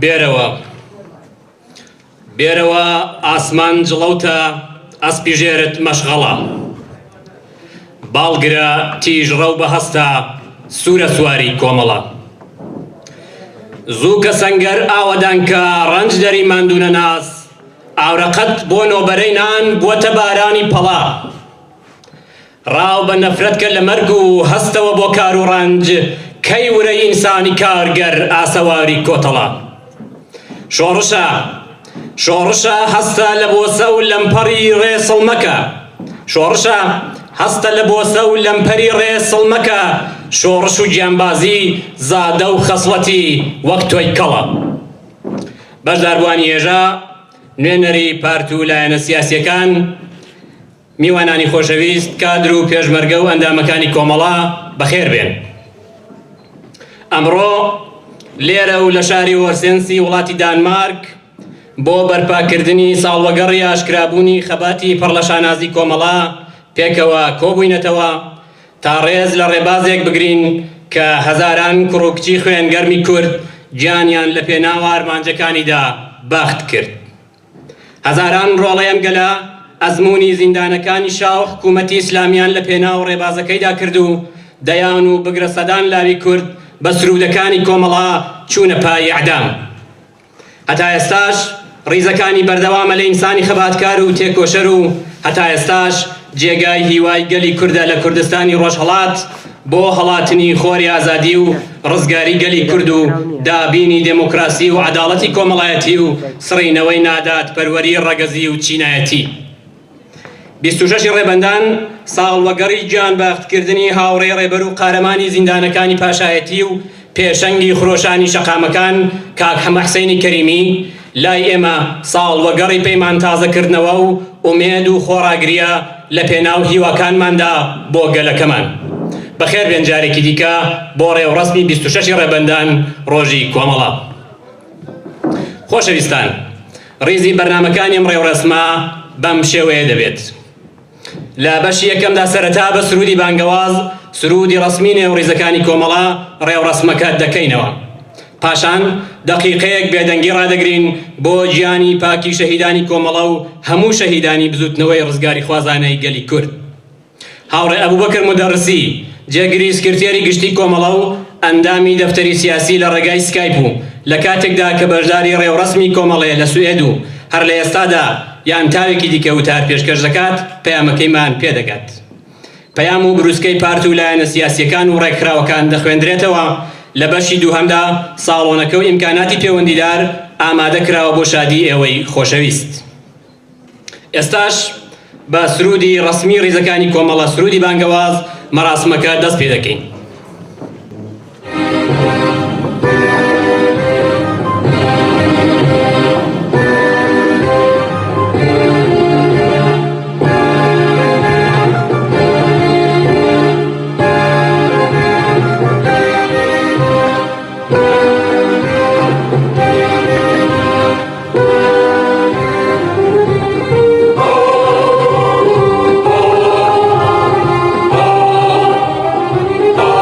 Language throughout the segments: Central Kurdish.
بێرەوە بێرەوە ئاسمان جڵەوتە ئەسپی ژێرت مەشغەڵە باڵگرە تیژ ڕەو بە هەستە سوورە سواری کۆمەڵە زوو کە سەنگەر ئاوەدانکە ڕەنج دەری ماندوونە ناس ئاورەقەت بۆ نۆبەرەی نان بووەتە بارانی پەڵا ڕاو بە نەفرەت کە لە مەرگ و هەستەوە بۆ کار و ڕەنج کەی ورەی ئینسانی کارگەر ئاسەواری کۆتەڵە شۆڕشە هەستە لە بۆسە و لەمپەڕی ڕێسڵ مەکە شۆڕشە هەستە لە بۆسە و لەمپەری ڕێسڵ مەکە شۆڕش و گیانبازی زادە و خەسڵەتی وەک تۆی کەڵە بەشداربووانی هێژە نوێنەری پارت و لایەنە سیاسیەکان میوانانی خۆشەویست کادر و پێشمەرگە و ئەندامەکانی کۆمەڵە بەخێر بێن ئەمڕۆ لێرە و لە شاری وەرسێنسی وڵاتی دانمارک بۆ بەرپاکردنی ساڵوەگەڕی ئاشکرابوونی خەباتی پڕ لە شانازی کۆمەڵە پێکەوە کۆبووینەتەوە تا ڕێز لە ڕێبازێک بگرین کە هەزاران کوڕ و کچی خوێنگەرمی کورد گیانیان لە پێناو ئارمانجەکانیدا باخت کرد هەزاران ڕۆڵەیەم گەلە ئەزموونی زیندانەکانی شاو حکوومەتی ئیسلامیان لە پێناو ڕێبازەکەیدا کرد و دەیان و بگرە سەدان لاوی کورد بە سرودەکانی کۆمەڵە چوونە پای ئەعدام هەتا ئێستاش ڕیزەکانی بەردەوامە لە ئینسانی خەباتکار و تێکۆشەر و هەتا ئێستاش جێگای هیوای گەلی کوردە لە کوردستانی ڕۆژهەڵات بۆ هەڵاتنی خۆری ئازادی و ڕزگاری گەلی کورد و دابینی دموکراسی و عەداڵەتی کۆمەڵایەتی و سڕینەوەی نادات پەروەری ڕەگەزی و چینایەتی 26 ڕێبەندان ساڵوەگەڕی گیانباختکردنی هاوڕێ ڕێبەر و قارەمانی زیندانەکانی پاشایەتی و پێشەنگی خرۆشانی شەقامەکان کاک حەمەحسەینی کەریمی لای ئێمە ساڵوەگەڕی پەیمان تازەکردنەوە و ئومێد و خۆڕاگریە لە پێناو هیواکانماندا بۆ گەلەکەمان بەخێر بێن جارێکی دیکە بۆ ڕێوڕەسمی 26 ڕێبەندان ڕۆژی کۆمەڵە خۆشەویستان ڕیزی بەرنامەکانی ئەم ڕێوڕەسمە بەم شێوەیە دەبێت لە بەشی یەکەمدا سەرەتا بە سرودی بانگەواز سرودی ڕەسمی نێوڕیزەکانی کۆمەڵە ڕێوڕەسمەکە دەکەینەوە پاشان دەقیقەیەک بێدەنگی ڕادەگرین بۆ گیانی پاکی شەهیدانی کۆمەڵە و هەموو شەهیدانی بزوتنەوەی ڕزگاری خوازانەی گەلی کورد هاوڕێ ئەبوبەکر مودەڕسی جێگیری سکرتێری گشتی کۆمەڵە و ئەندامی دەفتەری سیاسی لە ڕێگای سکایپ و لە کاتێکدا کە بەشداری ڕێوڕەسمی کۆمەڵەیە لە سوێد و هەر لە ئێستادا یان تاوێکی دیکە وتار پێشکەش دەکات پەیامەکەیمان پێدەگات پەیام و بروسکەی پارت و لایەنە سیاسیەکان و ڕێکخراوەکان دەخوێندرێتەوە لە بەشی دووهەمدا ساڵۆنەکە و ئیمکاناتی پەیوەندیدار ئامادە کراوە بۆ شادی ئێوەی خۆشەویست ئێستاش بە سرودی ڕەسمی ڕیزەکانی کۆمەڵە سرودی بانگەواز مەراسمەکە دەست پێ دەکەین Oh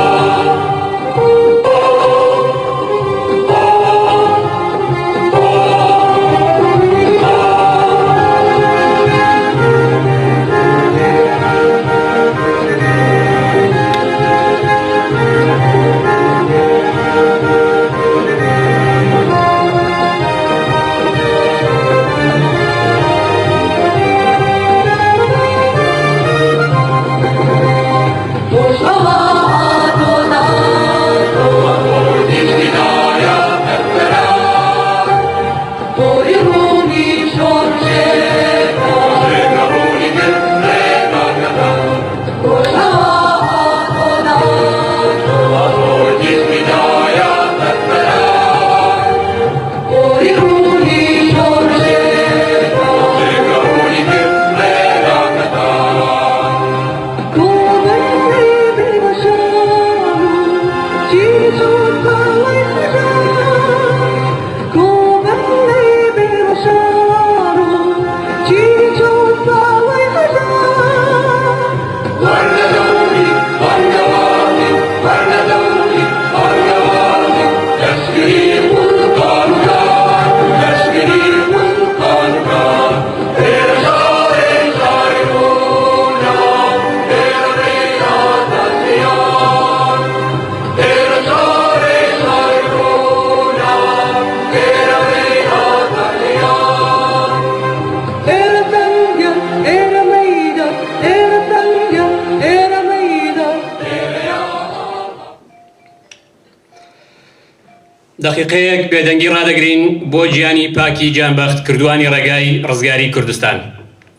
دقیقەیەک بێدەنگی ڕادەگرین بۆ گیانی پاکی جانبەخت کردوانی ڕێگای ڕزگاری کوردستان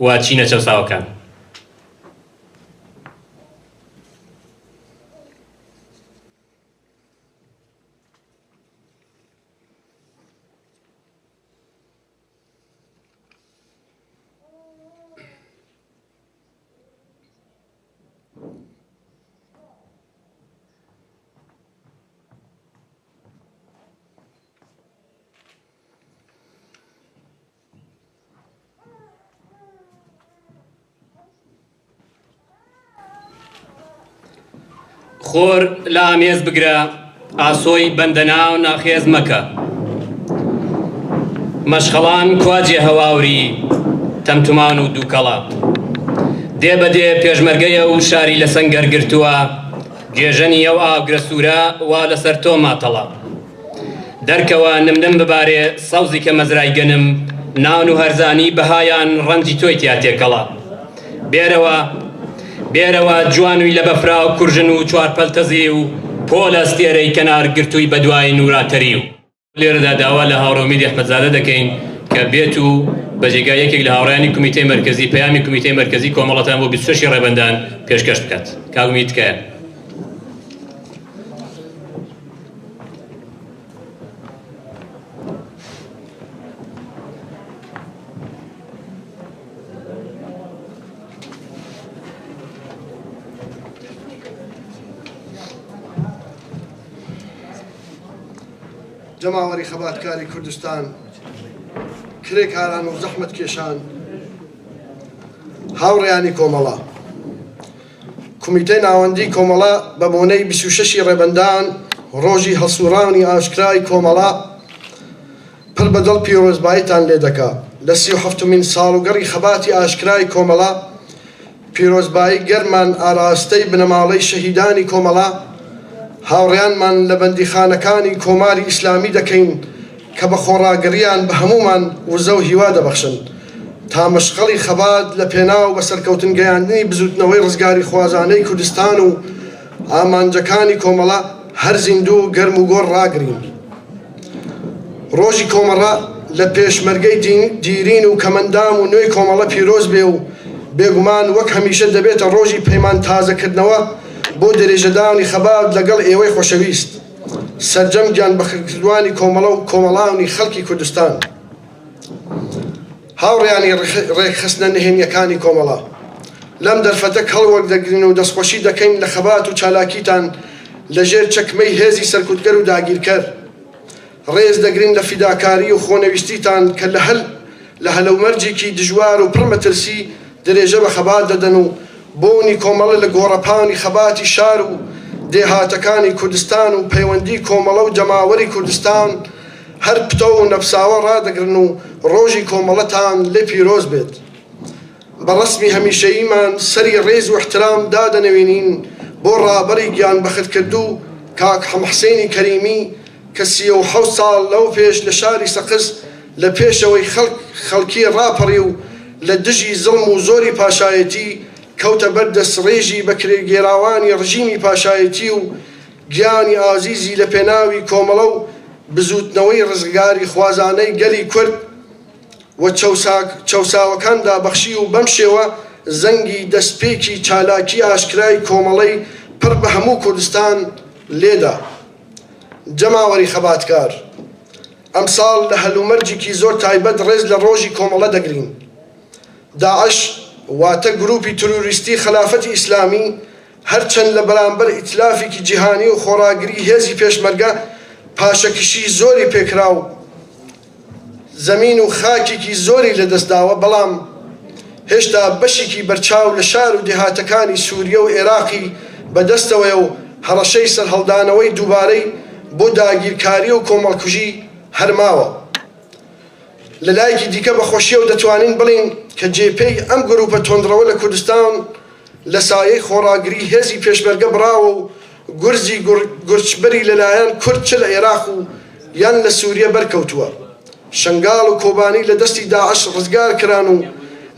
و چینە چەساوەکان. خۆر لە ئامێز بگرە ئاسۆی بەندەناو ناخێز مەکە مەشخەڵان کواجێ هەواوری تەمتومان و دووکەڵا دێ بەدێ پێشمەرگەیە و شاری لە سەنگەر گرتووە گێژەنی ئەو ئاگرە سوورە وا لەسەر تۆ ماتەڵە دەرکەوە نمنم ببارێ سەوزی کە مەزرای گەنم نان و هەرزانی بەهایان ڕەنجی تۆی تیا تێکەڵە بێرەوە جوانووی لە بەفرا و کورژن و چوارپەلتەزی و پۆلە ئەستێرەی کەنار گرتووی بەدوای نوراتەری و لێرەدا داوا لە هاوڕێمیدی ئەحمەدزادە دەکەین کە بێت و بەجێگای یەکێک لە هاوڕێیانی کمیتەی مەرکەزی پەیامی کمیتەی مەرکەزی کۆمەڵەتان بۆ 26 ڕێبەندان پێشکەش بکات. کاگومی تکایە. جەماوەری خەباتکاری کوردستان کرێکاران و زەحمەت کێشان هاوڕێیانی کۆمەڵە کمیتەی ناوەندی کۆمەڵە بە بۆنەی 26 ڕێبەندان ڕۆژی هەڵسوڕانی ئاشکرای کۆمەڵە پڕ بەدڵ پیرۆزباییتان لێ دەکا لە 37مین ساڵوگەڕی خەباتی ئاشکرای کۆمەڵە پیرۆزبایی گەرمان ئاراستەی بنەماڵەی شەهیدانی کۆمەڵە هاوڕێیانمان لە بەندیخانەکانی کۆماری ئیسلامی دەکەین کە بە خۆڕاگەریان بە هەمومان وزە و هیوا دەبەخشن تا مەشغەڵی خەبات لە پێناو بە سەرکەوتن گەیاندنی بزوتنەوەی ڕزگاری خوازانەی کوردستان و ئامانجەکانی کۆمەڵە هەر زیندوو گەرم و گۆڕ ڕاگرین. ڕۆژی کۆمەڵە لە پێشمەرگەی دیرین و کەمەندام و نوێی کۆمەڵە پیرۆز بێ و بێگومان وەک هەمیشە دەبێتە ڕۆژی پەیمان تازەکردنەوە بۆ دەرێژەدانی خەبات لەگەڵ ئێوەی خۆشەویست سەرجەم گیانبەخشکردوانی کۆمەڵە و کۆمەڵانی خەڵکی کوردستان هاوڕێیانی ڕێکخستنە نهێنیەکانی کۆمەڵە لەم دەرفەتە هەڵوەک دەگرین و دەستخۆشی دەکەین لە خەبات و چالاکیتان لەژێر چەکمەی هێزی سەرکوتگەر و داگیرکەر ڕێز دەگرین لە فیداکاری و خۆنەویستیتان کە لە هەلەومەرجێکی دژوار و پڕ مەترسی درێژە بە خەبات دەدەن و بۆنی کۆمەڵە لە گۆڕەپانی خەباتی شار و دێهاتەکانی کوردستان و پەیوەندی کۆمەڵە و جەماوەری کوردستان هەر پتە و نەفساوە ڕادەگرن و ڕۆژی کۆمەڵەتان لێ پیرۆز بێت. بە ڕەسمی هەمیشەییمان سەری ڕێز و احترام دادەنەوێنین بۆ ڕابەری گیانبەختکردو کاک حەمحسێنی کەریمی کە 37 ساڵ لەو پێش لە شاری سەقز لە پێشەوەی خەڵکی ڕاپەڕی و لە دژی زڵم و زۆری پاشایەتی کەوتە بەردەست ڕێژی بە کرێگێراوانی ڕژیمی پاشایەتی و گیانی ئازیزی لە پێناوی کۆمەڵە و بزوتنەوەی ڕزگاری خوازانەی گەلی کورد و چەوساوەکاندا بەخشی و بەم شێوە زەنگی دەستپێکی چالاکی ئاشکرای کۆمەڵەی پڕ بە هەموو کوردستان لێدا. جەماوەری خەباتکار ئەمساڵ لە هەلومەرجێکی زۆر تایبەت ڕێز لە ڕۆژی کۆمەڵە دەگرین. داعش واتە گروپی تروریستی خلافەتی ئیسلامی هەرچەند لە بەرامبەر ئیتلافێکی جیهانی و خۆڕاگری هێزی پێشمەرگە پاشەکشی زۆری پێکرا و زەمین و خاکێکی زۆری لەدەستداوە بەڵام هێشتا بەشێکی بەرچاو لە شار و دێهاتەکانی سووریە و عێراقی بەدەستەوەیە و هەڕەشەی سەرهەڵدانەوەی دووبارەی بۆ داگیرکاری و کۆمەڵکوژی هەرماوە. لە لایەکی دیکە بەخۆشیە و دەتوانین بڵین کە جێپەی ئەم گروپە تۆندڕەوە لە کوردستان لە سایەی خۆڕاگری هێزی پێشمەرگە بڕاوە و گورزی گورچبەری لەلایەن کورد چ لە عێراق و یان لە سووریە بەرکەوتووە. شنگال و کۆبانی لە دەستی داعش ڕزگار کران و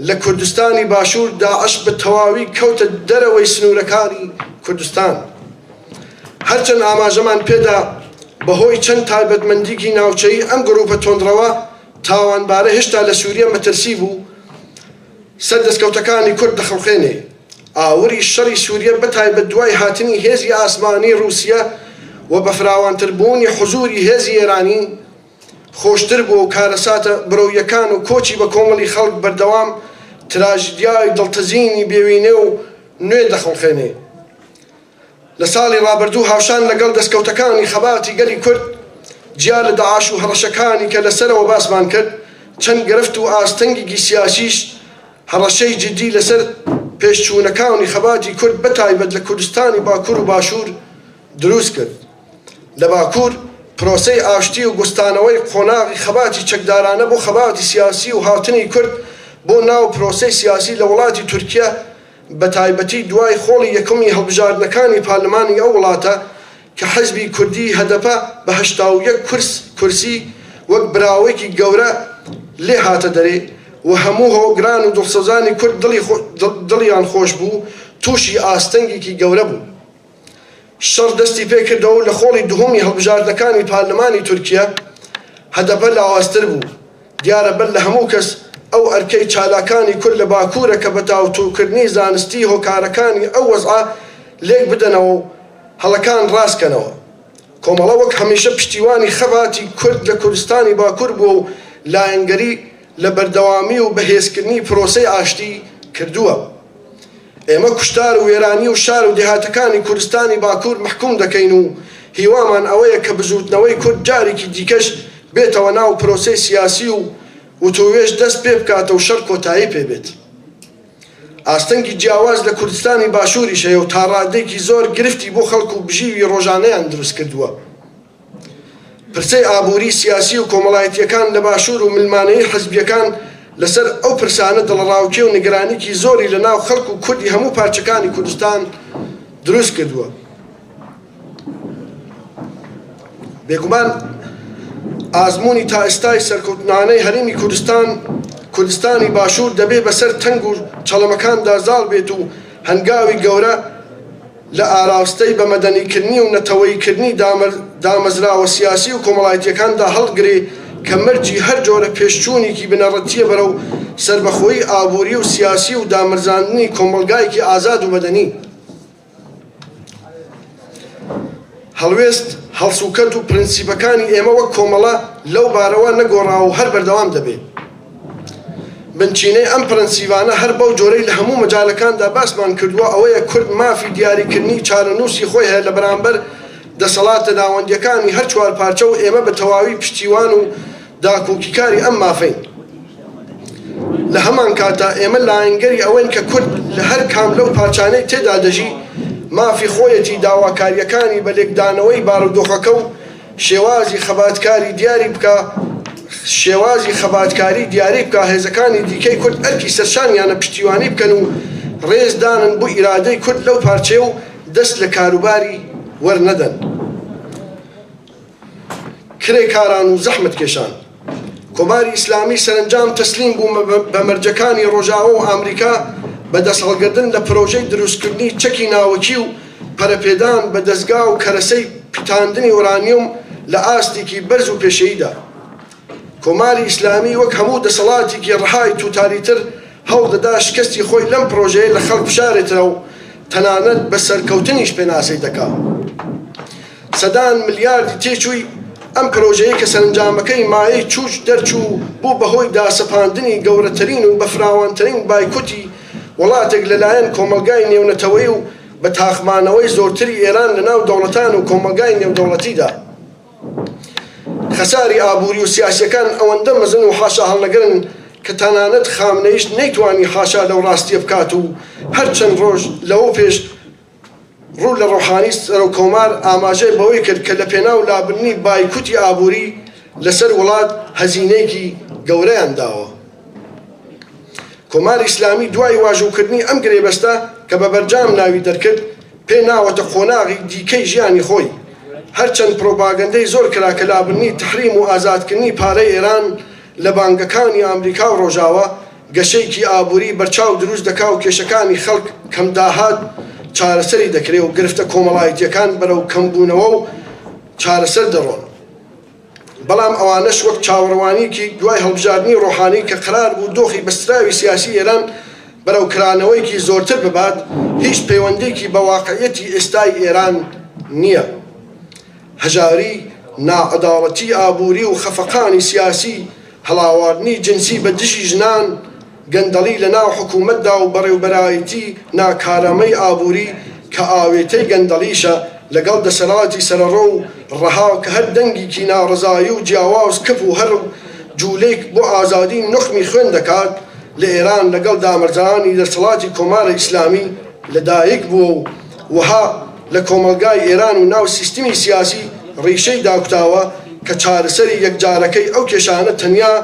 لە کوردستانی باشوور داعش بە تەواوی کەوتە دەرەوەی سنوورەکانی کوردستان. هەرچەند ئاماژەمان پێدا بەهۆی چەند تایبەتمەندیکی ناوچەیی ئەم گروپە تۆندڕەوە تاوانبارە هێشتا لە سووریا مەترسی بوو سەردەستکەوتەکانی کورد دەخەڵخێنێ. ئاوری شەڕی سووریا بەتایبەت دوای هاتنی هێزی ئاسمانی رووسیا و بە فراوانتربوونی حوزوری هێزی ئێرانی خۆشتر بووە و کارەساتە برۆیەکان و کۆچی بە کۆمەڵی خەڵک بەردەوام تراژدیای دڵتەزینی بێوینێ و نوێ دەخەڵخێنێ. لە ساڵی ڕابردوو هاوشان لەگەڵ دەستکەوتەکانی خەباتی گەلی کورد جیا لە داعش و هەڕەشەکانی کە لەسەرەوە باسمان کرد چەند گرفت و ئاستەنگێکی سیاسیش هەڕەشەی جدی لەسەر پێشچوونەکانی خەباتی کورد بەتایبەت لە کوردستانی باکوور و باشوور دروست کرد. لە باکوور پرۆسەی ئاشتی و گوستانەوەی قۆناغی خەباتی چەکدارانە بۆ خەباتی سیاسی و هاتنی کورد بۆ ناو پرۆسەی سیاسی لە وڵاتی تورکیا بەتایبەتی دوای خۆڵی یەکەمی هەڵبژاردنەکانی پارلەمانی ئەو وڵاتە کە حەزبی کوردی هەدەپە بە 81 کورسی وەک براوێکی گەورە لێ هاتە دەرێ و هەموو هۆگران و دڵسەوزانی کورد دڵیان خۆش بوو تووشی ئاستەنگێکی گەورە بوو. شەڕ دەستی پێکردەوە لە خۆڵی دووهەمی هەڵبژاردنەکانی پارلەمانی تورکیا هەدەپە لاواستر بوو. دیارە بەر لە هەموو کەس ئەو ئەرکەی چالاکانی کورد لە باکوورە کە بە تاوتوکردنی زانستی هۆکارەکانی ئەو وەزعە لێک بدەنەوە و هەڵەکان ڕاستکەنەوە. کۆمەڵە وەک هەمیشە پشتیوانی خەباتی کورد لە کوردستانی باکوور بووە و لایەنگەری لە بەردەوامی و بەهێزکردنی پرۆسەی ئاشتی کردووە. ئێمە کوشتار و وێرانی و شار و دێهاتەکانی کوردستانی باکوور محکوم دەکەین و هیوامان ئەوەیە کە بزوتنەوەی کورد جارێکی دیکەش بێتەوە ناو پرۆسەی سیاسی و وتۆوێش دەست پێ بکاتە و شەڕ کۆتایی پێبێت. ئاستەنگی جیاواز لە کوردستانی باشووریش هەیە و تا ڕادێکی زۆر گرفتی بۆ خەڵکو و بژیوی ڕۆژانەیان دروست کردووە. پرسەی ئابووری سیاسی و کۆمەڵایەتیەکان لە باشوور و ملمانەیی حەزبیەکان لەسەر ئەو پرسانە دڵڕاوکێ و نیگرانێکی زۆری لە ناو خەڵک و کوردی هەموو پارچەکانی کوردستان دروست کردووە. بێگومان ئازموونی تا ئێستای سەرکەوتنانەی هەرێمی کوردستانی باشوور دەبێ بەسەر تەنگ و چەڵەمەکاندا زاڵ بێت و هەنگاوی گەورە لە ئاراستەی بە مەدەنیکردنی و نەتەوەییکردنی دامەزراوە سیاسی و کۆمەڵایەتیەکاندا هەڵگرێ کە مەرجی هەر جۆرە پێشچوونێکی بنەڕەتیە بەرەو سەربەخۆیی ئابووری و سیاسی و دامەرزاندنی کۆمەلگایەکی ئازاد و مەدەنی. هەڵوێست هەڵسوکەت و پرینسیپەکانی ئێمە وەک کۆمەڵە لەو بارەوە نەگۆڕا و هەر بەردەوام دەبێت. بنچینەی ئەم پرەنسیڤانە هەر بەو جۆرەی لە هەموو مەجالەکاندا باسمان کردووە ئەوەیە کورد مافی دیاریکردنی چارەنووسی خۆی هەیە لە بەرامبەر دەسەڵاتە داوەندیەکانی هەر چوار پارچە و ئێمە بە تەواوی پشتیوان و داکۆکیکاری ئەم مافەین. لە هەمان کاتا ئێمە لایەنگەری ئەوەین کە کورد لە هەر کام لەو پارچانەی تێدا دەژی مافی خۆیەتی داواکاریەکانی بە لێکدانەوەی بارودۆخەکە و شێوازی خەباتکاری دیاری بکە هێزەکانی دیکەی کورد ئەرکی سەرشانیانە پشتیوانی بکەن و ڕێزدانن بۆ ئیرادەی کورد لەو پارچێ و دەست لە کاروباری وەرنەدەن. کرێ کاران و زەحمت کێشان کۆماری ئیسلامی سەرنجام تەسلیم بوو بە مەرجەکانی ڕۆژاوە و ئامریکا بە دەسەڵگرتن لە پرۆژەی دروستکردنی چەکی ناوەکی و پەرەپێدان بە دەستگا و کەرەسەی پیتاندنی ئۆرانیوم لە ئاستێکی بەرز و پێشەییدا. کۆماری ئیسلامی وەک هەموو دەسەڵاتێکی ڕەهای تووتاریتر هەوڵ دەدا شکستی خۆی لەم پرۆژەیە لە خەڵک بشارێتەوە و تەنانەت بە سەرکەوتنیش پێناسەی دەکات. سەدان ملیاردی تێچووی ئەم پرۆژەیە کە سەرنجامەکەی مایەی چوش دەرچوو بوو بەهۆی داسەپاندنی گەورەترین و بە فراوانترین بایکوتی وڵاتێک لەلایەن کۆمەلگای نێونەتەوەی و بە تاخمانەوەی زۆرتری ئێران لەناو دەوڵەتان و کۆمەلگای نێودەوڵەتیدا. خەساری ئابووری و سیاسیەکان ئەوەندە مەزن و حاشا هەڵنەگرن کە تەنانەت خامنەیش نەیتوانی حاشا لەو ڕاستیە بکات و هەرچەند ڕۆژ لەوە پێش ڕوو لە ڕۆحانی سەرۆ کۆمار ئاماژەی بەوەی کرد کە لە پێناو لابننی بایکوتی ئابووری لەسەر وڵات هەزینەیەکی گەورەیان داوە. کۆماری ئیسلامی دوای واژووکردنی ئەم گرێبەستە کە بە بەرجام ناوی دەرکرد پێ ناوەتە خۆناغی دیکەی ژیانی خۆی. هەرچەند پرۆپاگەندەی زۆر کرا کە لابننی تحریم و ئازادکردنی پارەی ئێران لە بانگەکانی ئامریکا و ڕۆژاوە گەشەیەکی ئابووری بەرچاو دروست دەکا و کێشەکانی خەڵک کەم داهات چارەسەری دەکرێت و گرفتە کۆمەڵایەتیەکان بەرەو کەمبوونەوە و چارەسەر دەڕۆن. بەڵام ئەوانەش وەک چاوەڕوانیکی دوای هەڵبژاردننی ڕۆحانی کە قرار بوو دۆخی بەستراوی سیاسی ئێران بەرەو کرانەوەیکی زۆرتر ببات، هیچ پەیوەندێکی بە واقعیەتی ئێستای ئێران نییە. هەژاری، نائەداڵەتی ئابووری و خەفەقانی سیاسی، هەڵاواردنی جنسی بە دژی ژنان، گەندەڵی لە ناو حکوومەتدا و بەڕێوبەرایەتی ناکارەمەی ئابووری کە ئاوێتەی گەندەڵیشە لەگەڵ دەسەڵاتی سەرەڕۆ و ڕەهاو کە هەر دەنگێکی ناڕزایی و جیاواز کەپ و هەر جوولەیەک بۆ ئازادی نوخمی خوێن دەکات لە ئێران لەگەڵ دامەرزانی دەسەڵاتی کۆمارە ئیسلامی لەدایک بووە و وەها لە کۆمەلگای ئێران و ناو سیستمی سیاسی ڕیشەی داکوتاوە کە چارەسەری یەکجارەکەی ئەو کێشانە تەنیا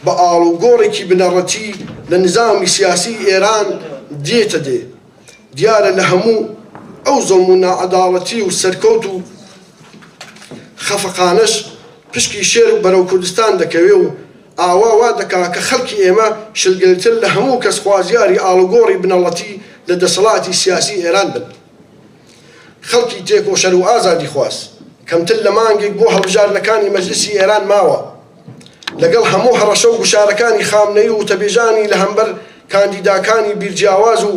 بە ئاڵوگۆڕێکی بنەڕەتی لە نظامی سیاسی ئێران دێتە دێ. دیارە لە هەموو ئەو زۆم و نائەداڵەتی و سەرکەوت و خەفەقانەش پشکی شێر و بەرەو کوردستان دەکەوێ و ئاوا وا دەکا کە خەڵکی ئێمە شلگلتر لە هەموو کەس خوازیاری ئاڵوگۆڕی بنەڵەتی لە دەسەڵاتی سیاسی ئێران بن. خەڵکی تێکۆشەر و ئازادی خواست کەمتر لە مانگێک بۆ هەڵبژاردنەکانی مەجلیسی ئێران ماوە، لەگەڵ هەموو هەڕەشە و گوشارەکانی خامنەی و تەبێژانی لە هەمبەر کاندیداکانی بیرجیاواز و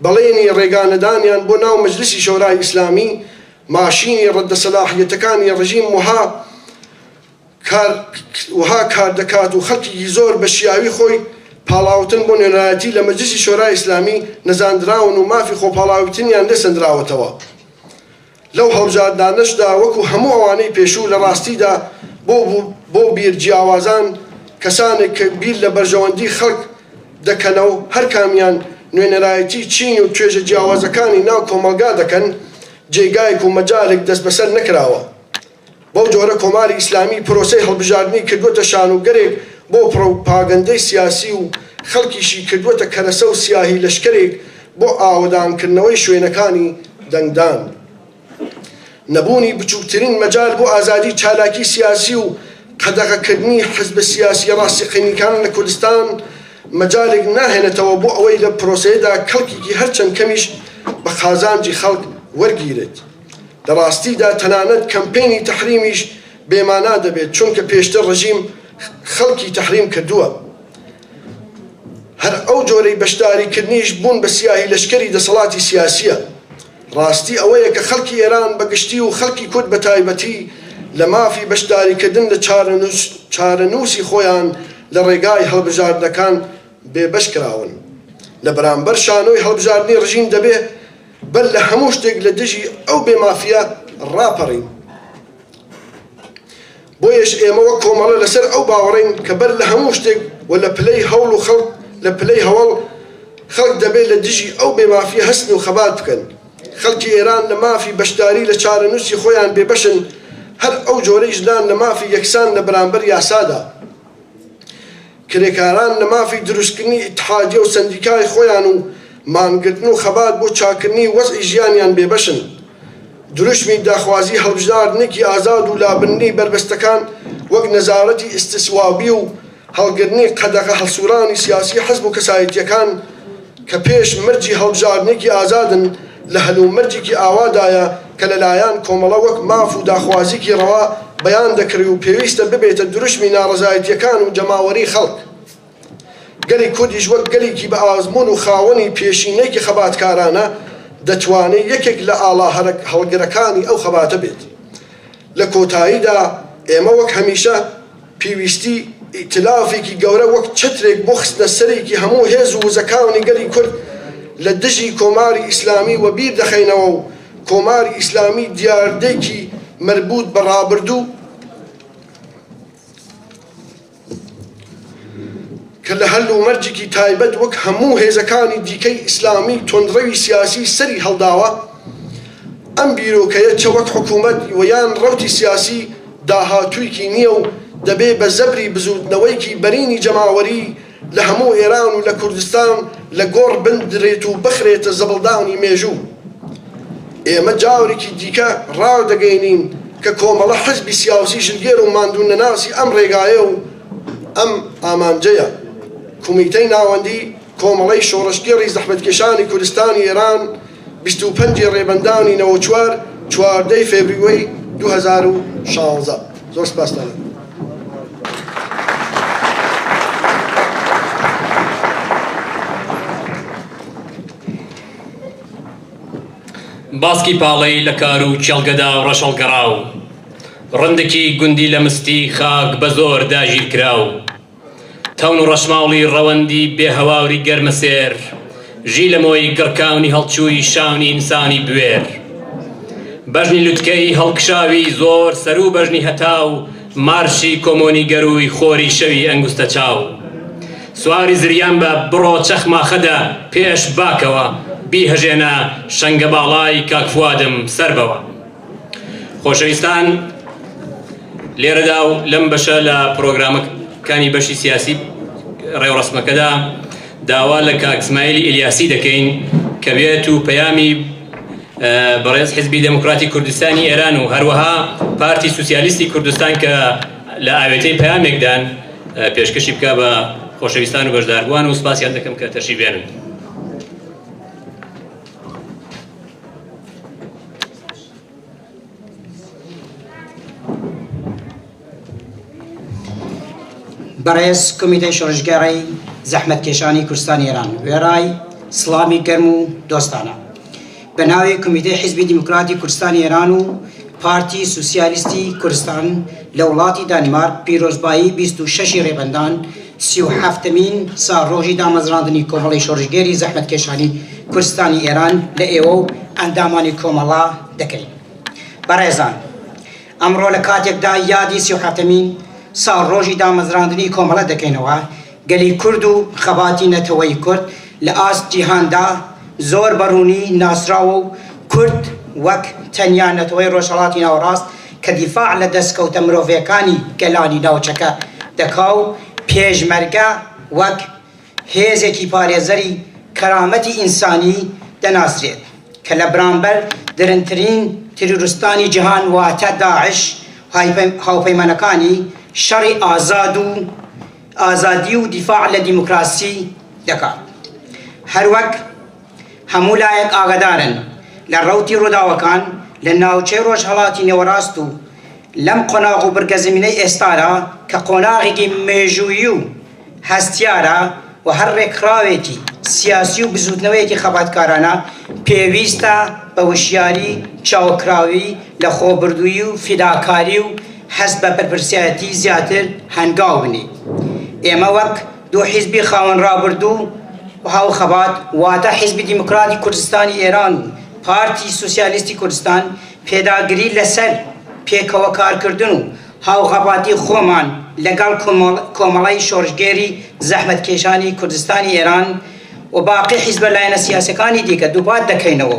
بەڵێنی ڕێگانەدانیان بۆ ناو مەجلیسی شۆرای ئیسلامی، ماشینی ڕەدەسەلاحیەتەکانی ڕژیم وها کار دەکات و خەڵکی زۆر بە شیاوی خۆی پاڵاوتن بۆ نوێنەرایەتی لە مەجلیسی شۆرای ئیسلامی نەزاندراون و مافی خۆپاڵاوتنیان لێسەندراوەتەوە. لەو هەڵبژاردانەشدا وەکو هەموو ئەوانەی پێشوو لە ڕاستیدا بۆ بیرجیاوازان کەسانێک کە بیر لە بەرژەوەندی خەڵک دەکەنەوە هەر کامیان نوێنەرایەتی چین و توێژە جیاوازەکانی ناو کۆمەلگا دەکەن، جێگایەک و مەجالێک دەست بەسەر نەکراوە. بەو جۆرە کۆماری ئیسلامی پرۆسەی هەڵبژاردننی کردووەتە شانوگەرێک بۆ پروپاگەندەی سیاسی و خەڵکیشی کردووەتە کەرەسە و سیاهی لەشکرێک بۆ ئاوەدانکردنەوەی شوێنەکانی دەنگدان. نەبوونی بچووکترین مەجال بۆ ئازادی چالاکی سیاسی و قەدەغەکردنی حزب سیاسی ڕاستیقینیەکان لە کوردستان مەجالێک ناهێنێتەوە بۆ ئەوەی لە پرۆسەیەدا کەڵکێکی هەرچەند کەمیش بە خازانجی خەڵک وەرگیرێت. لە ڕاستیدا تەنانەت کەمپێنی تەحریمیش بێمانا دەبێت چونکە پێشتر ڕژیم خەڵکی تەحریم کردووە. هەر ئەو جۆرەی بەشداریکردنیش بوون بە سیاهی لەشکری دەسەڵاتی سیاسیە. ڕاستی ئەوەیە کە خەڵکی ئێران بەگشتی و خەڵکی کورد بە تایبەتی لە مافی بەشداریکردن لە چارەنووسی خۆیان لە ڕێگای هەڵبژاردنەکان بێبەش کراون. لە بەرامبەر شانۆی هەڵبژاردننی ڕژیم دەبێ بەر لە هەموو شتێک لە دژی ئەو بێمافیە ڕاپەڕین. بۆیەش ئێمە وەک کۆمەڵە لەسەر ئەو باوەڕین کە بەر لە هەموو شتێک و لە پلەی هەوڵ و لە پلەی هەوڵ خەڵک دەبێت لە دژی ئەو بێمافیە هەستن و خەبات بکەن. خەڵکی ئێران لە مافی بەشداری لە چارەنووسی خۆیان بێبەشن، هەر ئەو جۆرەی ژدان لە مافی یەکسان لە بەرامبەر یاسادا. کرێکاران لە مافی دروستکردنی ئیتحادیە و سەندیکای خۆیان و مانگرتن و خەبات بۆ چاکردنی وەزعی ژیانیان بێبەشن. دروشمی داخوازی هەڵبژاردنێکی ئازاد و لابننی بربەستەکان وەک نەزارەتی ئیستیسوابی و هەڵگرتنی قەدەغە هەڵسوورانی سیاسی حەزب و کەسایەتیەکان کە پێش مرجی هەڵبژاردنێکی ئازادن لە هەلومەرجێکی ئاوادایە کە لەلایەن کۆمەڵە وەک ماف و داخوازیکی ڕەوا بەیان دەکرێت و پێویستە ببێتە دروشمی ناڕەزایەتیەکان و جەماوەری خەڵک. گەلی کوردیش وەک گەلێکی بە ئازمون و خاوەنی پێشینەیەکی خەباتکارانە دەتوانێت یەکێک لە ئاڵا هەڵگرەکانی ئەو خەباتە بێت. لە کۆتاییدا ئێمە وەک هەمیشە پێویستی ئیتلافێکی گەورە وەک چەترێک بۆ خستنە سەرێکی هەموو هێز و وزەکانی گەلی کورد لە دژی کۆماری ئیسلامی و بیر دەخەینەوە و کۆماری ئیسلامی دیاردێکی مربوط بە ڕابردوو کە لە هەل و مەرجێکی تایبەت وەک هەموو هێزەکانی دیکەی ئیسلامی تۆندڕەوی سیاسی سەری هەڵداوە، ئەم بیرۆکەیە چە وەک حکوومەت ویان ڕەوتی سیاسی داهاتوویکی نییە و دەبێ بە زەبری بزوتنەوەیکی بەرینی جەماوەری لە هەموو ئێران و لە کوردستان لە گۆڕ بندرێت و بخرێتە زەبڵدانی مێژوو. ئێمە جاورێکی دیکە ڕاو دەگەینین کە کۆمەڵە حزبی سیاسی ژلگێر و ماندوون نەناسی ئەم ڕێگایە و ئەم ئامانجەیە. کۆمیتەی ناوەندی کۆمەڵەی شۆڕشگێڕی زەحمەتکێشانی کوردستانی ئێران 25 ڕێبەندانی 94 چواردەی فێبریوەری 2016. زۆر سپاس دەکەم. باسکی پاڵەی لە کار و چێڵگەدا و ڕەشەڵگەڕاو ڕندێکی گوندی لە مستی خاک بە زۆر داژیر کراو تەون و ڕەشماڵی ڕەوەندی بێهەواوری گەرمەسێر ژی لەمۆی گڕکاونی هەڵچووی شاونی ئینسانی بوێر بەژنی لوتکەی هەڵکشاوی زۆر سەر و بەژنی هەتاو مارشی کۆمۆنی گەروی خۆری شەوی ئەنگوستە چاو سواری زریان بە بڕۆ چەخما خەدە پێش باکەوە بیهەژێنە شەنگە باڵای کاکفوادم سەر بەوە. خۆشەویستان لێرەدا و لەم بەشە لە پرۆگرامەکانی بەشی سیاسی ڕێوڕسمەکەدا داوا لە کاک ئیسماعیلی ئیلیاسی دەکەین کە بێت و پەیامی بەڕێز حیزبی دموکراتی کوردستانی ئێران و هەروەها پارتی سوسیالیستی کوردستان کە لە ئاوێتەی پەیامێکدان پێشکەشی بکە بە خۆشەویستان و بەشداربووان و سپاسیان دەکەم کە تەشریف بێنن. بەڕێز کۆمیتەی شۆڕشگەڕی زەحمەتکێشانی کوردستانی ئێران وێڕای سڵامی گەرم و دۆستانە بە ناوی کۆمیتەی حیزبی دیموکراتی کوردستانی ئێران و پارتی سوسیالیستی کوردستان لە وڵاتی دانمارک پیرۆزبایی 26 ڕێبەندان 37مین ساڵڕۆژی دامەزراندنی کۆمەڵی شۆڕژگەری زەحمەتکێشانی کوردستانی ئێران لە ئێوە و ئەندامانی کۆمەڵا دەکەین. بەڕێزان ئەمڕۆ لە کاتێکدا یادی 37مین ساڵڕۆژی دامەزراندنی کۆمەڵە دەکەینەوە گەلی کورد و خەباتی نەتەوەی کورد لە ئاست جیهاندا زۆر بەڕوونی ناسراوە و کورد وەک تەنیا نەتەوەی ڕۆژهەڵاتی ناوەڕاست کە دیفاع لە دەستکەوتە مرۆڤیەکانی گەلانی ناوچەکە دەکا و پێشمەرگە وەک هێزێکی پارێزەری کەرامەتی ئینسانی دەناسرێت کە لە بەرامبەر درنترین تیرۆریستانی جیهان واتە داعش هاوپەیمانەکانی شەڕی ئازادی و دیفاع لە دیموکراسی دەکات. هەروەک هەموو لایەک ئاگادارن لە ڕەوتی ڕووداوەکان لە ناوچەی ڕۆژهەڵاتی نێوەڕاست و لەم قۆناغ و بەرگەزمینەی ئێستادا کە قۆناغێکی مێژووی و هەستیارە و هەر ڕێکخراوێکی سیاسی و بزوتنەوەیەکی خەباتکارانە پێویستە بە وشیاری چاوەکراوی لە خۆبردووی و فیداکاری و حەز بە بەرپرسایەتی زیاتر هەنگاو بنی. ئێمە وەک دوو حیزبی خاوەن ڕابردوو و هاوخەبات واتە حیزبی دیموکراتی کوردستانی ئێران و پارتی سوسیالیستی کوردستان پێداگری لەسەر پێکەوە کارکردن و هاوخەباتی خۆمان لەگەڵ کۆمەڵی شۆڕژگێری زەحمەتکێشانی کوردستانی ئێران و باقی حیزبە لایەنە سیاسەکانی دیکە دووبات دەکەینەوە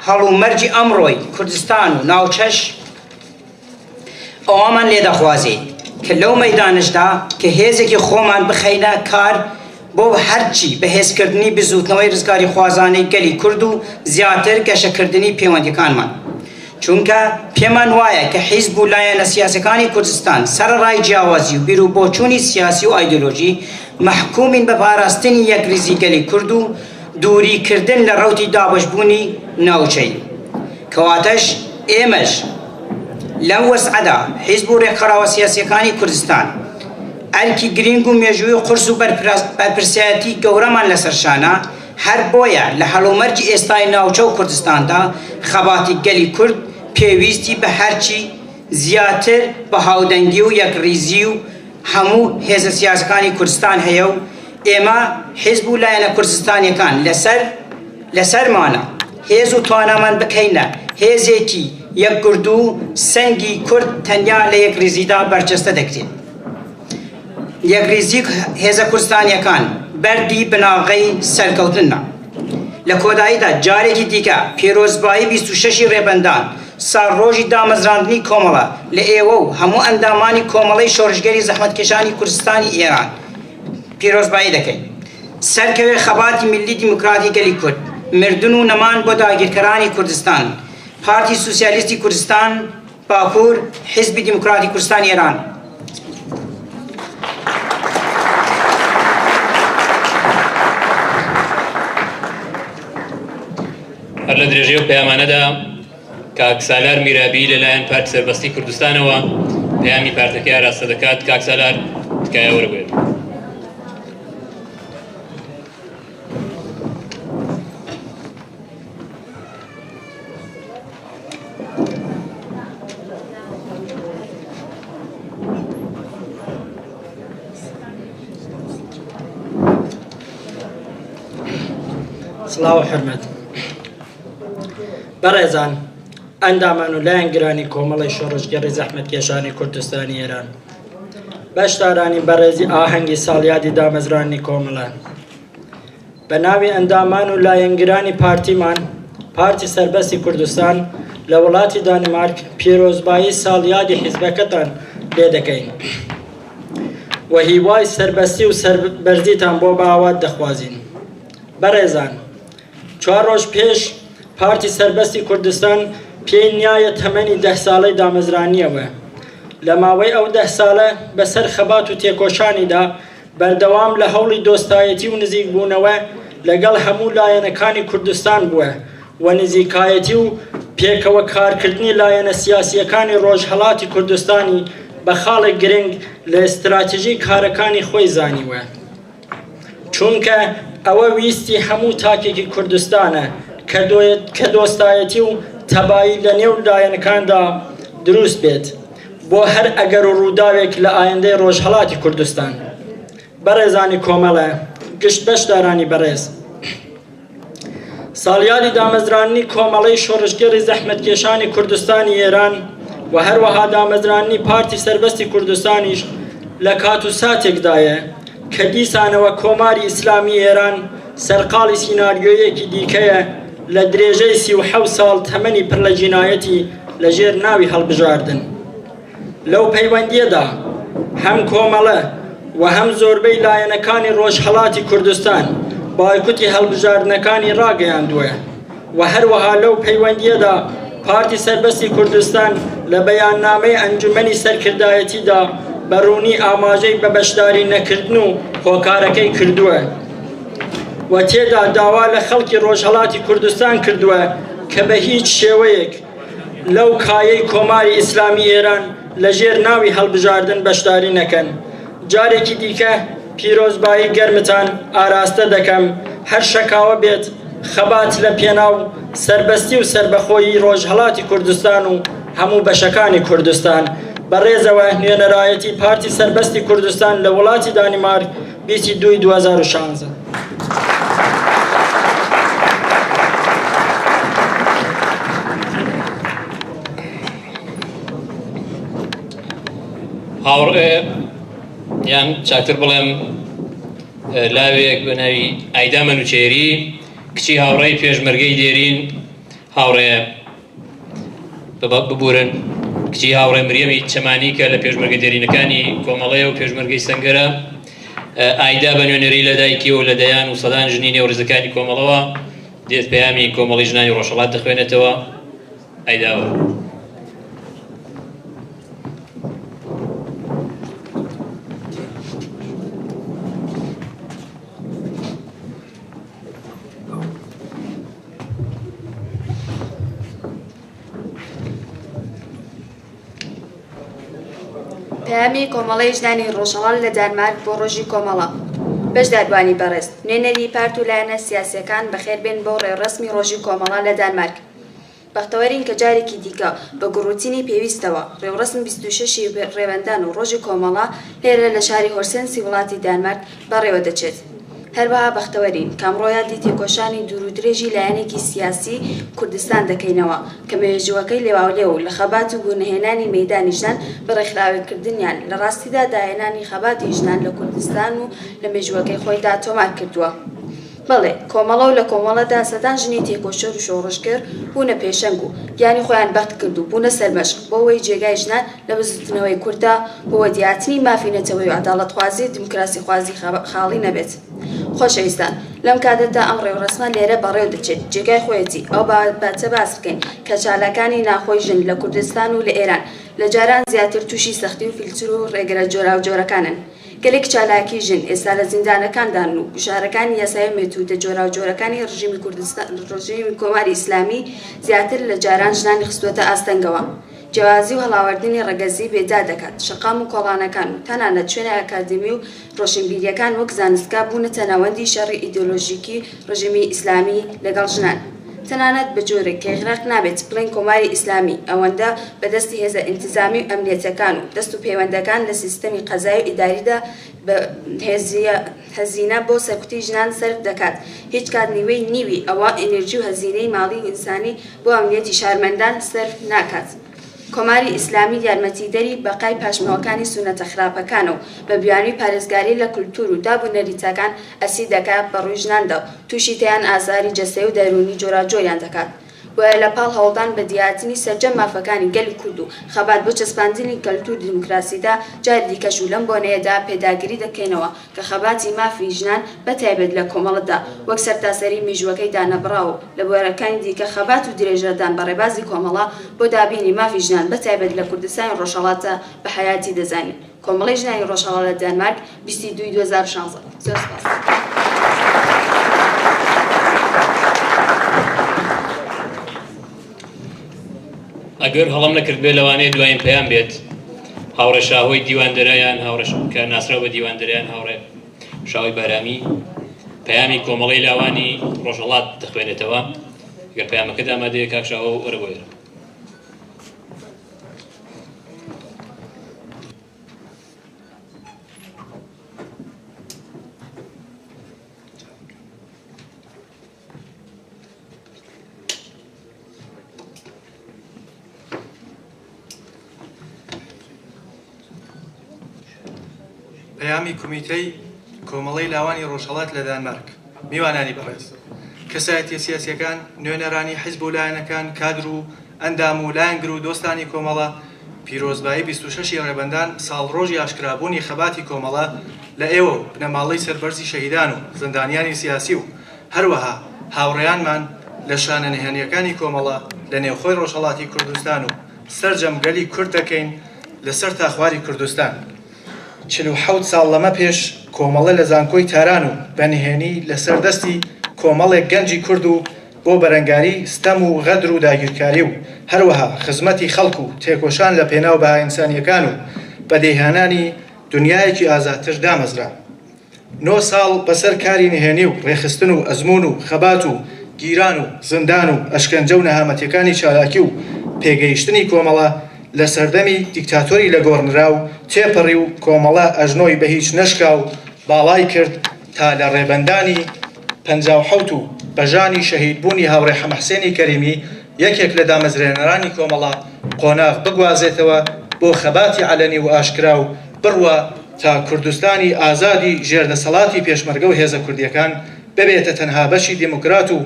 هەڵ و مەرجی ئەمڕۆی کوردستان و ناوچەش ئەوەمان لێ دەخوازێ کە لەو مەیدانشدا کە هێزێکی خۆمان بخەینە کار بۆ هەرچی بەهێزکردنی بزوتنەوەی ڕزگاری خوازانەی گەلی کورد و زیاتر گەشەکردنی پەیوەندیەکانمان. چونکە پێمان وایە کە حیزب و لایەنە سیاسەکانی کوردستان سەرڕای جیاوازی و بیر و بۆچوونی سیاسی و ئایدۆلۆژی محکومین بە پاراستنی یەکریزی گەلی کورد و دووریکردن لە ڕەوتی دابەشبوونی ناوچەی کەواتەش ئێمەش لەم وەسعەدا حیزب و ڕێکخراوە سیاسیەکانی کوردستان ئەرکی گرنگ و مێژووی و قورس و بەرپرسایەتی گەورەمان لەسەرشانە هەر بۆیە لە هەڵومەرجی ئێستای ناوچە و کوردستاندا خەباتی گەلی کورد پێویستی بە هەرچی زیاتر بە هاودەنگی و یەکریزی و هەموو هێزە سیاسەکانی کوردستان هەیە و ئێمە حیزب و لایەنە کوردستانیەکان لەسەرمانە هێز و توانامان بکەینە هێزێکی یەکگرد و سەنگی کورد تەنیا لە یەکریزیدا بەرجەستە دەکرێت. یەکریزی هێزە کوردستانیەکان بەردی بناغەی سەرکەوتنە. لە کۆداییدا جارێکی دیکە پیرۆزبایی 26 ڕێبەندان ساڵڕۆژی دامەزراندنی کۆمەڵە لە ئێوە و هەموو ئەندامانی کۆمەڵەی شۆڕژگەری زەحمەتکێشانی کوردستانی ئێران پیرۆزبایی دەکەین. سەرکەوێ خەباتی میلی دیموکراتی گەلی کورد مردن و نەمان بۆ داگیرکەرانی کوردستان پارتی سوسیالیستی کوردستان باکوور حیزبی دیموکراتی کوردستانی ئێران. هەر لە درێژەی و پەیامانەدا کاک سالار میرابی لەلایەن پارتی سەربەستی کوردستانەوە پەیامی پارتەکەی ئاراستە دەکات. کاک سالار تکایە وەربگرێت. سڵاو حرمەت بەڕێزان، ئەندامان و لایەنگرانی کۆمەڵی شۆڕشگەڕی زەحمەتکێشانی کوردستانی ئێران، بەشدارانی بەڕێزی ئاهەنگی ساڵیادی دامەزرانی کۆمەڵە، بە ناوی ئەندامان و لایەنگرانی پارتیمان، پارتی سەربەستی کوردستان لە وڵاتی دانمارک پیرۆزبایی ساڵیادی حیزبەکەتان لێ دەکەین و هیوای سەربەستی و سەربەرزیتان بۆ باوات دەخوازین. بەڕێزان، 4 ڕۆژ پێش پارتی سەربەستی کوردستان پێی نیایە تەمەنی 10 ساڵەی دامەزرانیەوە. لە ماوەی ئەو 10 ساڵە بەسەر خەبات و تێکۆشانیدا بەردەوام لە هەوڵی دۆستایەتی و نزیک بوونەوە لەگەڵ هەموو لایەنەکانی کوردستان بووە و نزیکایەتی و پێکەوە کارکردنی لایەنە سیاسیەکانی ڕۆژهەڵاتی کوردستانی بە خاڵێک گرنگ لە استراتیژی کارەکانی خۆی زانیوە، چونکە ئەوە ویستی هەموو تاکێکی کوردستانە کە دۆستایەتی و تەبایی لە نێو لایەنەکاندا دروست بێت بۆ هەر ئەگەر و ڕووداوێک لە ئایندەی ڕۆژهەڵاتی کوردستان. بەڕێزانی کۆمەڵە، گشت بەشدارانی بەڕێز، ساڵیادی دامەزرانی کۆمەڵەی شۆڕشگەڕی زەحمەتکێشانی کوردستانی ئێران و هەروەها دامەزرانی پارتی سەربەستی کوردستانیش لە کات و ساتێکدایە کە دیسانەوە کۆماری ئیسلامی ئێران سەرقاڵی سیناریۆیەکی دیکەیە لە درێژەی 37 ساڵ تەمەنی پڕ لە جینایەتی لەژێر ناوی هەڵبژاردن. لەو پەیوەندیەدا هەم کۆمەڵە و هەم زۆربەی لایەنەکانی ڕۆژهەڵاتی کوردستان بایکوتی هەڵبژاردنەکانی ڕاگەیاندووە و هەروەها لەو پەیوەندیەدا پارتی سەربەستی کوردستان لە بەیاننامەی ئەنجومەنی سەرکردایەتیدا بەڕوونی ئاماژەی بە بەشداری نەکردن و هۆکارەکەی کردووە و تێدا داوا لە خەڵکی ڕۆژهەڵاتی کوردستان کردووە کە بە هیچ شێوەیەک لەو کایەی کۆماری ئیسلامی ئێران لەژێر ناوی هەڵبژاردن بەشداری نەکەن. جارێکی دیکە پیرۆزبایی گەرمتان ئاراستە دەکەم هەر شەکاوە بێت خەبات لە پێناو سەربەستی و سربەخۆیی ڕۆژهەڵاتی کوردستان و هەموو بەشەکانی کوردستان. بەڕێزەوە نوێنەرایەتی پارتی سەربەستی کوردستان لە وڵاتی دانمارک 22/2016. هاوڕێ یان چاکتر بڵێم لاوێک بە ناوی ئایدا مەنوچێری، کچی هاوڕێی پێشمەرگەی دێرین، هاوڕێ ببورن، کچی هاوڕێ مریەمی چەمانی کە لە پێشمەرگە دێرینەکانی کۆمەڵەیە و پێشمەرگەی سەنگەرە. ئایدا بە نوێنەری لە دایکی و لە دەیان و سەدان ژنی نێوڕزەکانی کۆمەڵەوە دێت پەیامی کۆمەڵی ژنانی ڕۆژهەڵات دەخوێنێتەوە. ئایداوە. پەیامی کۆمەڵەی ژنانی ڕۆژهەڵات لە دانمارک بۆ ڕۆژی کۆمەڵە. بەشداربوانی بەڕێز، نوێنەری پارت و لایەنە سیاسیەکان بەخێربێن بۆ ڕێڕەسمی ڕۆژی کۆمەڵە لە دانمارک. بەختەوەرین کە جارێکی دیکە بە گوڕوتینی پێویستەوە ڕێوڕەسم 26 ڕێوەندان و ڕۆژی کۆمەڵە لێرە لە شاری هۆرسێنسی وڵاتی دانمارک بەڕێوە دەچێت. هەروەها بەختەوەرین کامڕۆیادی تێکۆشانی دوورودرێژی لایەنێکی سیاسی کوردستان دەکەینەوە کە مێژوەکەی لێواولێ و لە خەبات و گونەهێنانی مەیدانی ژنان بە ڕێکخراوێکردنیان لە ڕاستیدا داهێنانی خەباتی ژنان لە کوردستان و لە مێژوەکەی خۆیدا تۆمار کردووە. بەڵێ کۆمەڵە و لە کۆمەڵەدا سەدان ژنی تێکۆشەر و شۆڕشگر بوونە پێشەنگ و گیانی خۆیان بەخت کرد و بوونە سەرمەشق بۆەوەی جێگای ژنان لە بزوتنەوەی کووردا بۆ دیاتنی مافینەتەوەی و عەداڵەتخوازی دموکراسی خوازی خاڵی نەبێت. خۆشەویستان، لەم کاتەدا ئەم ڕێوڕەسمە لێرە بەڕێو دەچێت جێگای خۆیەتی ئەو بابەتە باس بکەین کە چالەکانی ناخۆی ژن لە کوردستان و لە ئێران لە جاران زیاتر تووشی سەختی و فیلتر و ڕێگرە جۆرا و جۆرەکانن. گەلێک چالاکی ژن ئێستا لە زیندانەکاندان و گوشارەکانی یاسای مێتودە جۆرا و جۆرەکانی ڕژیمی کۆماری ئیسلامی زیاتر لە جاران ژنانی خستوەتە ئاستەنگەوە. جیاوازی و هەڵاوردنی ڕەگەزی بێدا دەکات. شەقام و کۆڵانەکان و تەنانەت شوێنە ئەکادمی و ڕۆشنبیریەکان وەک زانستگا بوونەتە ناوەندی شەڕی ئیدۆلۆژیکی ڕژیمی ئیسلامی لەگەڵ ژنان. تەنانەت بە جۆرێک کێغراق نابێت بڵێن کۆماری ئیسلامی ئەوەندە بەدەستی هێزە ئینتیزامی و ئەمنیەتەکان و دەست و پەیوەندەکان لە سیستەمی قەزای و ئیداریدا بە هەزینە بۆ سەرکوتی ژنان سەرف دەکات. هیچ کات نیوی ئەوە ئێنێرجی و هەزینەی ماڵی و ئینسانی بۆ ئەمنیەتی شارمەندان سەرف ناکات. کۆماری ئیسلامی یارمەتیدەری بەقای پاشمەوەکانی سونەتە خراپەکانە و بە بیانووی پارێزگاری لە کولتور و دابوونەریتەکان ئەسی دەکات بە ڕووی ژناندا و تووشی تیان ئازاری جەستەی و دەرونی جۆراجۆریان دەکات. وە لە پاڵ هەوڵدان بە دیاتنی سەرجەم مافەکانی گەلی کورد و خەبات بۆ چەسپاندنی کەلتور دیموکراسیدا جار دیکەش و لەم بۆنەیەدا پێداگیری دەکەینەوە کە خەباتی مافی ژنان بەتایبەت لە کۆمەڵەتدا وەک سەرتاسەری میژوەکەی دانەبراو لە بۆرەکانی دیکە خەبات و درێژەدان بە ڕێبازی کۆمەڵە بۆ دابینی مافی ژنان بەتایبەت لە کوردستانی ڕۆژهەڵاتە بە حیاتی دەزانین. کۆمەڵی ژنانی ڕۆژهەڵات لە دانمارک 22/2016. زۆر سپاس. ئەگەر هەڵم نەکرد بێ لەوانەیە دوایین پێیان بێت هاوڕێ شاهۆی دیواندەرایان هاوڕێ کە ناسراوە بە دیواندەرایان هاوڕێ شاوی بارامی پەیامی کۆمەڵەی لاوانی ڕۆژهەڵات دەخوێنێتەوە. ئەگەر پەیامەکەت ئامادەیە کاک شاهۆ وەرەوەیە. پەیامی کۆمیتەی کۆمەڵەی لاوانی ڕۆژهەڵات لە دانمارک. میوانانی بەڕێز، کەسایەتیە سیاسیەکان، نوێنەرانی حیزب و لایەنەکان، کادر و ئەندام و لایەنگر و دۆستانی کۆمەڵە، پیرۆزبایی 26 ڕێبەندان ساڵڕۆژی ئاشکرابوونی خەباتی کۆمەڵە لە ئێوە و بنەماڵەی سەربەرزی شەهیدان و زەندانیانی سیاسی و هەروەها هاوڕێیانمان لە شانە نهێنیەکانی کۆمەڵە لە نێوخۆی ڕۆژهەڵاتی کوردستان و سەرجەمگەلی کورد دەکەین لەسەر تاخواری کوردستان. 47 ساڵ لەمە پێش کۆمەڵە لە زانکۆی تاران و بەنهێنی لەسەر دەستی کۆمەڵێک گەنجی کورد و بۆ بەرەنگاری ستەم و غەدر و داگیرکاری و هەروەها خزمەتی خەڵک و تێکۆشان لە پێناو بەهای ئینسانیەکان و بەدەیهێنانی دنیایەکی ئازادتر دامەزرا. 9 ساڵ بەسەر کاری نهێنی و ڕێخستن و ئەزمون و خەبات و گیران و زندان و ئەشکەنجە و نەهامەتیەکانی چالاکی و پێگەیشتنی کۆمەڵە لە سەردەمی دیکتاتۆری لە گۆڕنرا و تێپەڕی و کۆمەڵە ئەژنۆی بە هیچ نەشکا و باڵای کرد تا لە ڕێبەندانی 57 و بەژانی شەهیدبوونی هاوڕێ حەمەحسێنی کەریمی یەکێک لە دامەزرێنەرانی کۆمەڵە قۆناغ بگوازێتەوە بۆ خەباتی عەلەنی و ئاشکرا و بڕوە تا کوردستانی ئازادی ژێردەسەڵاتی پێشمەرگە و هێزە کوردیەکان ببێتە تەنها بەشی دیموکرات و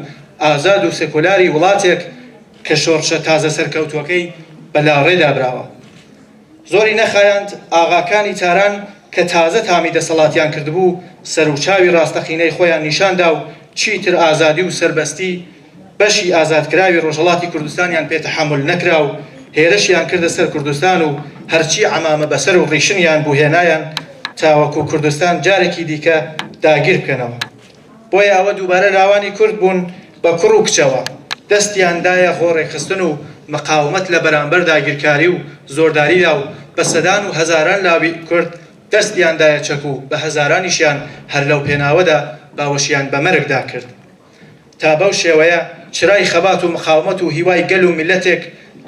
ئازاد و سێکولاری وڵاتێک کە شۆڕشە تازە سەرکەوتوەکەی بەلاڕێدا براوە. زۆری نەخایاند ئاغاکانی تاران کە تازە تامی دەسەڵاتیان کردبوو سەر و چاوی ڕاستەقینەی خۆیان نیشاندا و چیتر ئازادی و سربەستی بەشی ئازادکراوی ڕۆژهەڵاتی کوردستانیان پێتەحمل نەکرا و هێرشیان کردە سەر کوردستان و هەرچی عەمامە بەسەر و ڕیشنیان بوهێنایان تاوەکو کوردستان جارێکی دیکە داگیر بکەنەوە. بۆیە ئەوە دووبارە لاوانی کورد بوون بە کوڕ و کچەوە، دەستیاندایە خۆڕێکخستن و مقاومەت لە بەرامبەر داگیرکاری و زۆرداریدا و بە سەدان و هەزاران لاوی کورد دەستیاندایە چەک و بە هەزارانیشیان هەر لەو پێناوەدا باوەشیان بە مەرگدا کرد. تا بەو شێوەیە چرای خەبات و مقاومەت و هیوای گەل و میلەتێک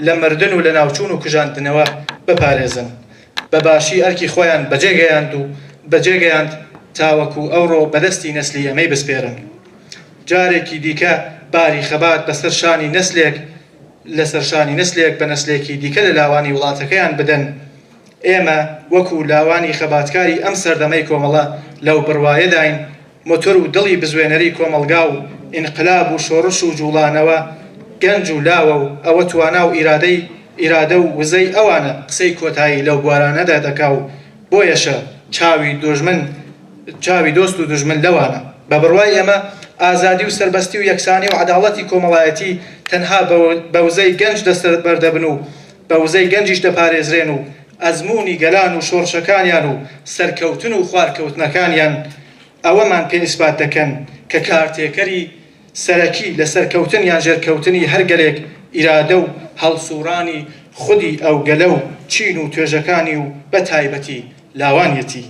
لە مردن و لە ناوچوون و کوژاندنەوە بپارێزن. بە باشی ئەرکی خۆیان بەجێگەیاند و بەجێگەیاند تاوەکو ئەوڕۆ بەدەستی نەسلی ئەمەی بسپێرن. جارێکی دیکە باری خەبات بەسەر شانی نەسلێک لەسەر شانی نەسلێک بە نەسلێکی دیکە لە لاوانی وڵاتەکەیان بدەن. ئێمە وەکو لاوانی خەباتکاری ئەم سەردەمەی کۆمەڵە لەو بڕوایەداین مۆتۆر و دڵی بزوێنەری کۆمەلگا و ئینقلاب و شۆڕش و جوڵانەوە گەنج و لاوە و ئەوە توانا و ئیرادە و وزەی ئەوانە قسەی کۆتایی لەو بوارانەدا دەکا و بۆیەشە چاوی دۆست و دوژمن لەوانە. بە بڕوای ئێمە ئازادی و سربەستی و یەکسانی و عەداڵەتی کۆمەڵایەتی تەنها بەوزەی گەنج دەستە بەردەبن و بە وزەی گەنجیش دەپارێزرێن و ئەزمموی گەلان و شۆڕشەکانیان و سەرکەوتن و خوارکەوتنەکانیان ئەوەمان پێ ئیسبات دەکەن کە کارتێکەری سەرەکی لە سەرکەوتن یان ژێرکەوتنی هەرگەلێک ئیرادە و هەڵسوورانی خودی ئەو گەلە و چین و توێژەکانی و بە تایبەتی لاوانیەتی.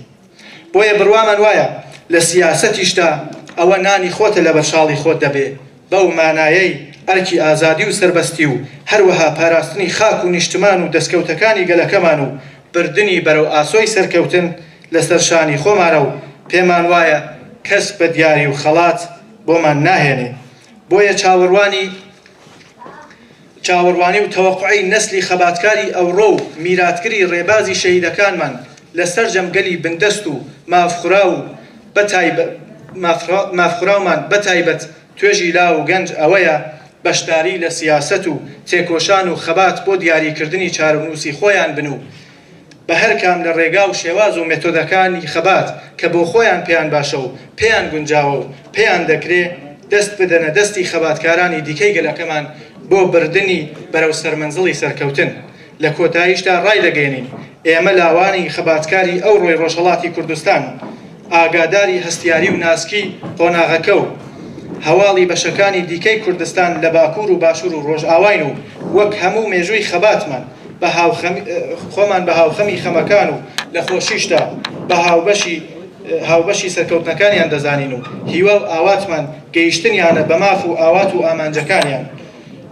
بۆیە بڕوامان وایە لە سیاسەتیشدا ئەوە نانی خۆتە لە بەرشاڵی خۆت دەبێ بەو مانایەی ئەرکی ئازادی و سربەستی و هەروەها پاراستنی خاک و نیشتمان و دەستکەوتەکانی گەلەکەمان و بردننی بەرەو ئاسۆی سەرکەوتن لەسەر شانی خۆمانە و پێمان وایە کەس بە دیاری و خەڵات بۆمان ناهێنێ. بۆیە چاوەڕوانی و تەوەقعی نەسلی خەباتکاری ئەوڕۆ و میراتگری ڕێبازی شەهیدەکانمان لەسەر جەمگەلی بندەست و مافخراومان بەتایبەت توێژی لا و گەنج ئەوەیە بەشداری لە سیاسەت و تێکۆشان و خەبات بۆ دیاریکردنی چارەنووسی خۆیان بن و بە هەر کام لە ڕێگا و شێواز و مێتۆدەکانی خەبات کە بۆ خۆیان پێیان باشە و پێیان گونجاوە و پێیان دەکرێ دەست بدەنە دەستی خەباتکارانی دیکەی گەلەکەمان بۆ بردننی بەرەو سەرمەنزڵی سەرکەوتن. لە کۆتاییشدا ڕای دەگەێنین ئێمە لاوانی خەباتکاری ئەو ڕۆی ڕۆژهەڵاتی کوردستان ئاگاداری هەستیاری و ناسکی قۆناغەکە و هەواڵی بەشەکانی دیکەی کوردستان لە باکوور و باشوور و ڕۆژئاواین و وەک هەموو مێژووی خەباتمان خۆمان بە هاوخەمی خەمەکان و لە خۆشیشدا بە هاوبەشی سەرکەوتنەکانیان دەزانین و هیوە و ئاواتمان گەیشتنیانە بە ماف و ئاوات و ئامانجەکانیان.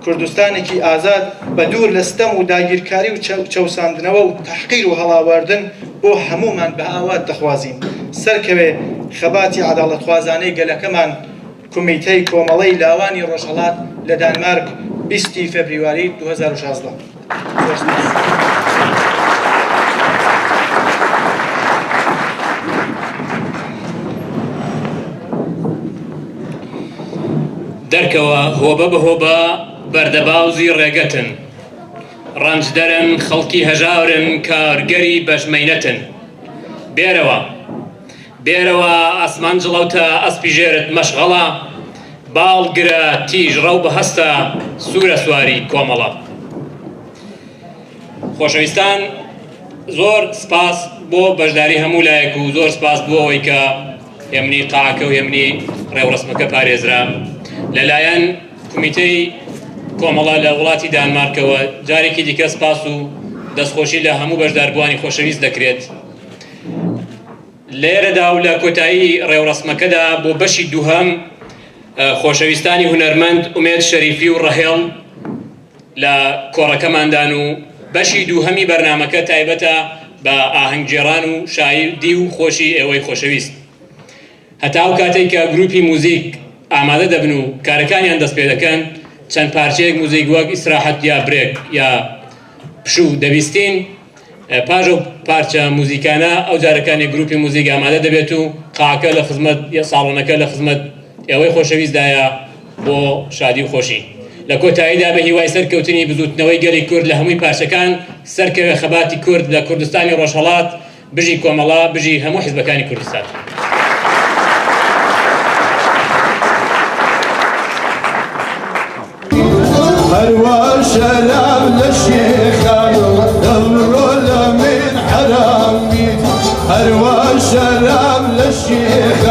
کوردستانێکی ئازاد بە دوور لە ستەم و داگیرکاری و چەوساندنەوە و تەحقیر و هەڵاواردن بۆ هەمومان بە ئاوات دەخوازین. سەرکەوێ خەباتی عەداڵەتخوازانەی گەلەکەمان کۆمیتەی کۆمەڵەی لاوانی ڕۆژهەڵات لە دانمارک 20 فێبریواری 2016. دەرکەوە هۆبە بە هۆبە بەردەباوزی ڕێگەتن، ڕەنجدەرن خەڵکی هەژاورن کارگەری بەشمەینەتن. بێرەوە ئاسمان جڵەوتە ئەسپی ژێرت مەشغەڵە، باڵگرە تیژ ڕەو بە هەستە سوورە سواری کۆمەڵە. خۆشەویستان، زۆر سپاس بۆ بەشداری هەموو لایەک و زۆر سپاس بۆ ئەوەی کە هێمنی قاعەکە و هێمنی ڕێوڕسمەکە پارێزرا لەلایەن کۆمیتەی کۆمەڵە لە وڵاتی دانمارکەوە. جارێکی دیکە سپاس و دەستخۆشی لە هەموو بەشداربووانی خۆشەویست دەکرێت. لێرەدا و لە کۆتایی ڕێوڕسمەکەدا بۆ بەشی دووهەم خۆشەویستانی هونەرمەند ئومێد شەریفی و ڕەهێڵ لە کۆڕەکەماندان و بەشی دووهەمی بەرنامەکە تایبەتە بە ئاهەنگگێڕان و شایدی و خۆشی ئێوەی خۆشەویست. هەتا ئەو کاتێک کە گروپی موزیک ئامادە دەبن و کارەکانیان دەست پێ دەکەن، چەند پارچەیەک موزیک وەک ئیسراحەت یا برێک یا پشوو دەبیستین. پاش ئەو پارچە موزیکانە ئەو جارەکانی گروپی موزیک ئامادە دەبێت و قاعەکە لە خزمەت ساڵۆنەکە لە خزمەت ئێوەی خۆشەویستدایە بۆ شادی و خۆشی. لە کۆتاییدا بە هیوای سەرکەوتنی بزوتنەوەی گەلی کورد لە هەمووی پارچەکان سەرکەوێ خەباتی کورد لە کوردستانی ڕۆژهەڵات بژی کۆمەڵە بژی هەموو حیزبەکانی کوردستان. هروا سلام للشيخان دمروا من حرامي هروا سلام للشيخ